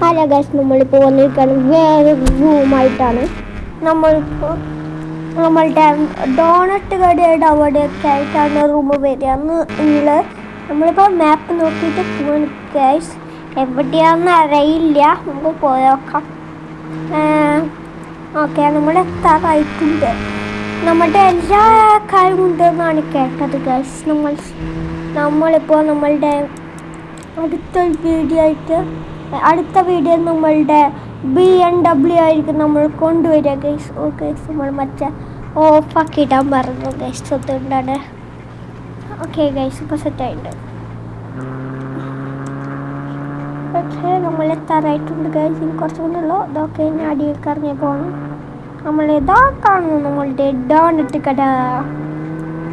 Hello guys, നമ്മളിപ്പോൾ വന്നിരിക്കുകയാണ് വേറൊരു റൂമായിട്ടാണ്. നമ്മളിപ്പോൾ നമ്മളുടെ ഡോണറ്റ് കടയുടെ അവിടെയൊക്കെ ആയിട്ടാണ് റൂം വരിക ഉള്ളത്. നമ്മളിപ്പോൾ മാപ്പ് നോക്കിയിട്ട് പോവാണ് ഗൈസ്. എവിടെയാണെന്ന് അറിയില്ല, നമുക്ക് പോയോക്കാം. ഓക്കെ, നമ്മൾ എത്താറായിട്ടുണ്ട്. നമ്മുടെ എല്ലാ കാര്യവും ഉണ്ടെന്നാണ് കേട്ടത് ഗൈസ്. നമ്മളിപ്പോൾ നമ്മളുടെ അടുത്ത വീഡിയോ നമ്മളുടെ BMW ആയിരിക്കും നമ്മൾ കൊണ്ടുവരിക ഗൈസ്. ഓക്കെ, നമ്മൾ മറ്റേ ഓഫാക്കിയിട്ടാൻ പറഞ്ഞു ഗൈസ്. അതുകൊണ്ടാണ്. ഓക്കെ ഗൈസ്, ഇപ്പോൾ സെറ്റായിട്ടുണ്ട്. പക്ഷേ നമ്മൾ എത്താറായിട്ടുണ്ട് ഗൈസ്. ഇനി കുറച്ച് കൊണ്ടുള്ളൂ. ഇതൊക്കെ ഇനി അടിയിലേക്ക് ഇറങ്ങി പോകണം. നമ്മൾ ഇതാ കാണുന്നു നമ്മളുടെ ഡോണറ്റ് കട.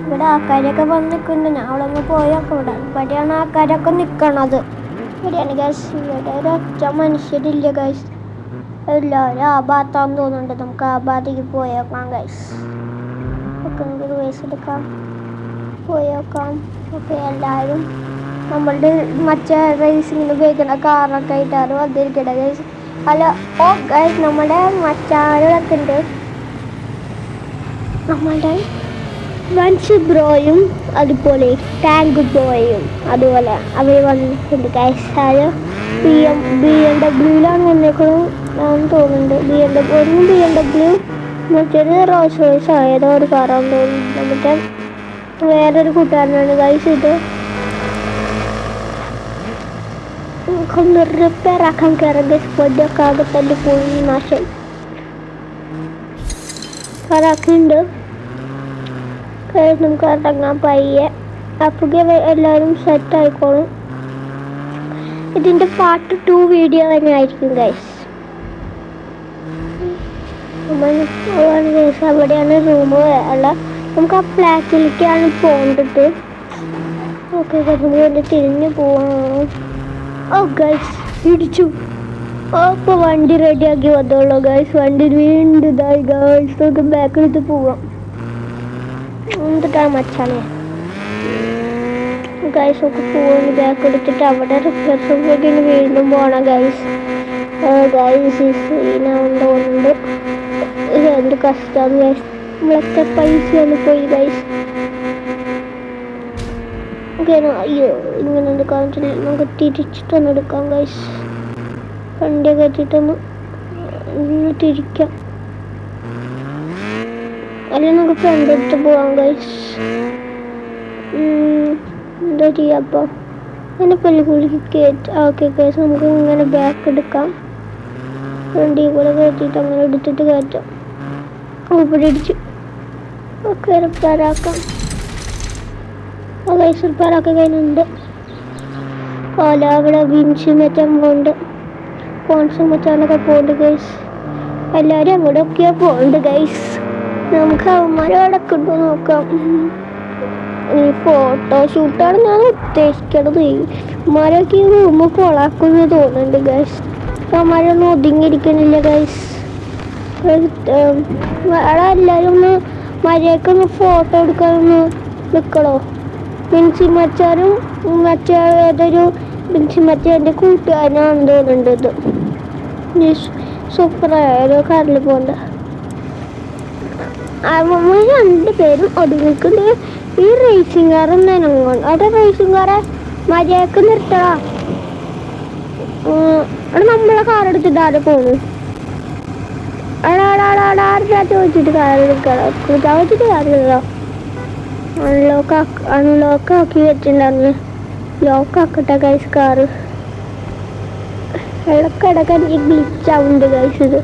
ഇവിടെ ആൾക്കാരൊക്കെ വന്ന് നിൽക്കുന്നുണ്ട്. ഞാൻ അവിടെ ഒന്ന് പോയൊക്കെ ഇവിടെയാണ് ആൾക്കാരൊക്കെ നിൽക്കണത്. ഇവിടെയാണ് ഗൈസ്. ഇവിടെ ഒരൊറ്റ മനുഷ്യരില്ല ഗൈസ്. എല്ലാവരും ആ ഭാഗത്താന്ന് തോന്നുന്നുണ്ട്. നമുക്ക് ആ ഭാഗത്തേക്ക് പോയേക്കാം ഗൈസ്. ഒക്കെ നമുക്ക് പൈസ എടുക്കാം, പോയേക്കാം. ഓക്കെ, എല്ലാവരും നമ്മളുടെ മറ്റേ റേസിങ്ങിന് ഉപയോഗിക്കുന്ന കാറൊക്കെ ആയിട്ടാണ് വന്നിരിക്കട്ടെ ഗൈസ്. അല്ല, ഓ ഗൈസ്, നമ്മുടെ മറ്റാളൊക്കെ ഉണ്ട്. നമ്മളുടെ വൻസ് ബ്രോയും അതുപോലെ ടാങ്ക് ബ്രോയും അതുപോലെ അവർ വന്നിട്ടുണ്ട് ഗൈസ്. അത് BMW വന്നേക്കണമെന്ന് തോന്നുന്നുണ്ട്. BMW മറ്റൊരു റോൾസ് റോയ്സ് ആയതോ ഒരു കാറാന്ന് തോന്നുന്നു. മറ്റേ വേറൊരു കൂട്ടുകാരനാണ് ഗൈസ്. ഇത് നമുക്കൊന്ന് റിപ്പയർ ആക്കാൻ കയറാം ഗൈസ്. പൊടിയൊക്കെ ആകത്തന്നെ പോയി നാശം കാറാക്കുന്നുണ്ട്. നമുക്ക് ഇറങ്ങാൻ പയ്യെ. അപ്പോൾ എല്ലാവരും സെറ്റ് ആയിക്കോളും. ഇതിൻ്റെ പാർട്ട് 2 വീഡിയോ തന്നെ ആയിരിക്കും ഗൈസ്. അവിടെയാണ് റൂം ഉള്ള. നമുക്ക് ആ ഫ്ലാറ്റിലേക്കാണ് പോകേണ്ടത്. ഓക്കെ ഗൈസ്, നമുക്ക് തിരിഞ്ഞ് പോവാം. ഓ ഗൈസ്, ഇടിച്ചു. അപ്പോൾ വണ്ടി റെഡിയാക്കി വന്നോളൂ ഗൈസ്. വണ്ടി വീണ്ടും ഇതായി ഗൈസ്. നമുക്ക് ബാക്കെടുത്ത് പോവാം. എന്തിട്ടാ മച്ചാനെ ഗൈസ്. ഒക്കെ പോവാൻ ബാക്ക് എടുത്തിട്ട് അവിടെ റിഫ്രഷ് വീണ്ടും പോകണം ഗൈസ്. ഗൈസ് ഈ സീനാണെന്ന് തോന്നുന്നുണ്ട്. എന്ത് കഷ്ടമാണ് ഗൈസ്. നമ്മളൊക്കെ പൈസ ഒന്ന് പോയി ഗൈസ്. അയ്യോ, ഇങ്ങനെ എടുക്കാൻ നമുക്ക് തിരിച്ചിട്ടൊന്ന് എടുക്കാം ഗൈസ്. വണ്ടിയൊക്കെ എത്തിയിട്ടൊന്ന് തിരിക്കാം. അല്ലെങ്കിൽ നമുക്ക് ഫ്രണ്ട് എടുത്ത് പോവാം ഗൈസ്. എന്താ ചെയ്യാം അപ്പോൾ? ഇങ്ങനെ പുള്ളിക്ക് കയറ്റി. ഓക്കെ ഗൈസ്, നമുക്ക് ഇങ്ങനെ ബാക്ക് എടുക്കാം. വണ്ടി കൂടെ കയറ്റിയിട്ട് അങ്ങനെ എടുത്തിട്ട് കയറ്റാം. ഇവിടെ ഇടിച്ചു. ഓക്കെ, റിപ്പയറാക്കാം. ഗൈസ്, റിപ്പയറാക്കി കഴിഞ്ഞിട്ടുണ്ട്. ഓല അവിടെ വിൻസ് മറ്റാൻ പോകുന്നുണ്ട്. ഫോൺസ് മറ്റാനൊക്കെ പോകുന്നുണ്ട് ഗൈസ്. എല്ലാവരും അങ്ങോട്ടൊക്കെയാണ് പോകുന്നുണ്ട് ഗൈസ്. നമുക്ക് അവന്മാരവിടെ ഉണ്ടോ നോക്കാം. ഈ ഫോട്ടോഷൂട്ടാണ് ഞാൻ ഉദ്ദേശിക്കണത്. അവന്മാരൊക്കെ ഈ റൂം കൊളാക്കുമെന്ന് തോന്നുന്നുണ്ട് ഗൈസ്. അവന്മാരൊന്നും ഒതുങ്ങിയിരിക്കണില്ല ഗൈസ്. അവിടെ എല്ലാവരും ഒന്ന് മര്യാദക്കൊന്ന് ഫോട്ടോ എടുക്കാനൊന്ന് നിൽക്കണോ? ബിൻസി മച്ചാനും മറ്റേ ഏതൊരു ബിൻസി മച്ചാൻ്റെ കൂട്ടുകാരനാണെന്ന് തോന്നുന്നുണ്ട്. ഇത് സൂപ്പറായ കാറിൽ പോകണ്ട. രണ്ടുപേരും ഒതുങ്ങിക്കൊണ്ട് ഈ റേസിംഗ് കാറും നനങ്ങും. അവിടെ റേസിംഗ് കാറെ മര്യാദക്ക് നിർത്തടാ. അവിടെ നമ്മളെ കാർ എടുത്തിട്ട് ആരെ പോകുന്നു? ആരാ ചോദിച്ചിട്ട് കാർ എടുക്കണം. ചോദിച്ചിട്ട് കാര്യമില്ലല്ലോ. അൺലോക്ക് ആക്കി വെച്ചിട്ടുണ്ടായിരുന്നു. ലോക്ക് ആക്കട്ടെ ഗൈസ് കാറ്. ഇടക്കിടക്ക് എനിക്ക് ഗ്ലിച്ചാവുന്നുണ്ട് ഗൈസ്. ഇത്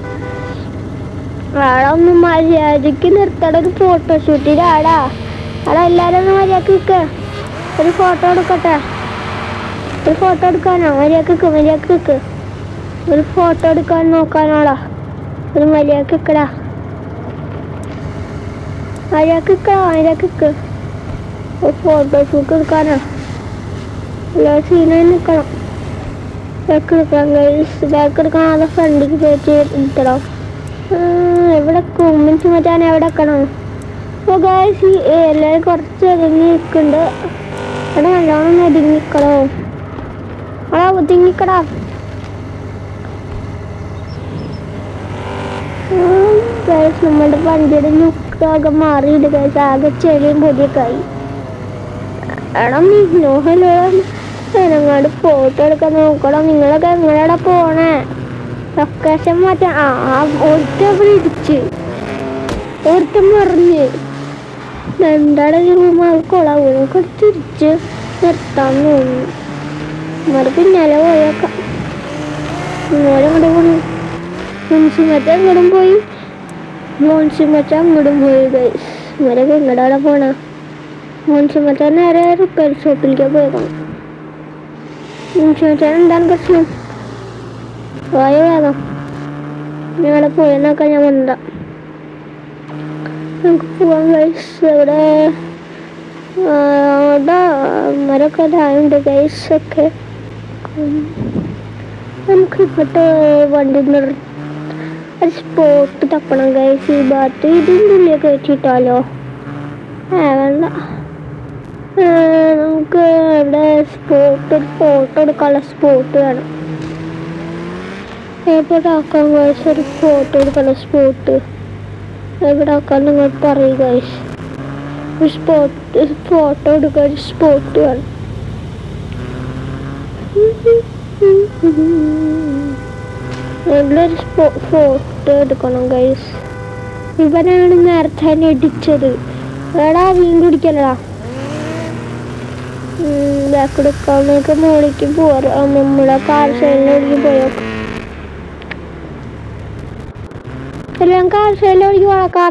ആളൊന്നും മര്യാദക്ക് നിർത്തട. ഒരു ഫോട്ടോഷൂട്ടിന് ആടാ എല്ലാവരും ഒന്ന് മര്യാദക്ക് നിൽക്കുക. ഒരു ഫോട്ടോ എടുക്കട്ടെ. ഒരു ഫോട്ടോ എടുക്കാനോ? മര്യാദക്ക് നിൽക്ക്. ഒരു ഫോട്ടോ എടുക്കാൻ നോക്കാനോടാ. ഒരു മര്യാദക്ക് നിൽക്കടാ. മര്യാദക്ക് ഒരു ഫോട്ടോഷൂട്ട് എടുക്കാനോ? എല്ലാ സീനായി നിൽക്കണം. ബാക്ക് എടുക്കാം ഗൈസ്. ബാക്ക് എടുക്കാൻ അത് ഫ്രണ്ടിക്ക് പോയിട്ട് എടുത്തടോ. എവിടെ കുമ്മിൻസ് മറ്റാൻ എവിടെ വെക്കണോ? അപ്പോൾ ഗൈസ്, ഈ എല്ലാവരും കുറച്ച് ഒതുങ്ങി നിൽക്കുന്നുണ്ട്. അവിടെ നല്ലോണം ഒതുങ്ങി നിൽക്കണോ? അവിടെ ഒതുങ്ങിക്കടാ. ഗൈസ് നമ്മുടെ വണ്ടിയുടെ ലുക്കാകെ മാറിയിട്ട് ഗൈസ് ആകെ ചെളിയും പൊടിയൊക്കെ ആയി. എടാ ഹലോ ഞങ്ങളുടെ ഫോട്ടോ എടുക്കാൻ നോക്കണം. നിങ്ങളൊക്കെ എങ്ങനെയാടാ പോണേ? ലൊക്കേഷൻ മാറ്റാൻ ഒരുത്തൻ ഇടിച്ച് ഒരുത്തൻ മറിഞ്ഞ് എന്താണ് ഈ റൂം കൊളാവൂലൊക്കെ തിരിച്ച് നിർത്താൻ തോന്നുന്നു. നമ്മുടെ പിന്നാലെ പോയേക്കാം. ഇന്നലെ അങ്ങോട്ട് പോണു. മുൻസിമറ്റ അങ്ങോട്ടും പോയി മോൻസിമറ്റ അങ്ങോട്ടും പോയി ഗൈസ്. ഇവരൊക്കെ എങ്ങടാടെ പോണ? മോൻസിമറ്റ നേരെ റിപ്പയർ ഷോപ്പിലേക്ക് പോയേക്കണം. മോൻസിമറ്റ എന്താണ് പ്രശ്നം? വായ വേഗം ഞങ്ങളെ പോയെന്നൊക്കെ ഞാൻ വന്നതാ. നമുക്ക് പോവാൻ ഗൈസ്. ഇവിടെ മരൊക്കെ ഇതായുണ്ട് ഗൈസ് ഒക്കെ. നമുക്ക് ഇവിടെ വണ്ടി ഒരു സ്പോട്ട് തപ്പണം ഗൈസ്. ഈ ഭാഗത്ത് ഇതിൻ്റെ ഉള്ളിൽ കയറ്റിയിട്ടാലോ? വേണ്ട. നമുക്ക് ഇവിടെ സ്പോട്ട് ഒരു ഫോട്ടോ എടുക്കാനുള്ള സ്പോട്ട് വേണം. എവിടെ ആക്കാൻ ഗൈസ്? ഒരു ഫോട്ടോ എടുക്കാനുള്ള സ്പോട്ട് എവിടെ ആക്കാൻ നിങ്ങൾ പറയും ഗൈസ്. ഒരു ഫോട്ടോ എടുക്കാൻ ഒരു സ്പോട്ട് വേണം. നല്ലൊരു ഫോട്ടോ എടുക്കണം ഗൈസ്. ഇവനാണ് നേരത്തെ തന്നെ ഇടിച്ചത്. എടാ വീണ്ടും ഇടിക്കലടാ. ബാക്കെടുക്കാൻ നമുക്ക് മോളിക്ക് പോരാ. നമ്മളെ കാർ ഷൈലിലേക്ക് പോയോ? എല്ലാം കാർ ഷൈലിലേക്ക് പോകാം.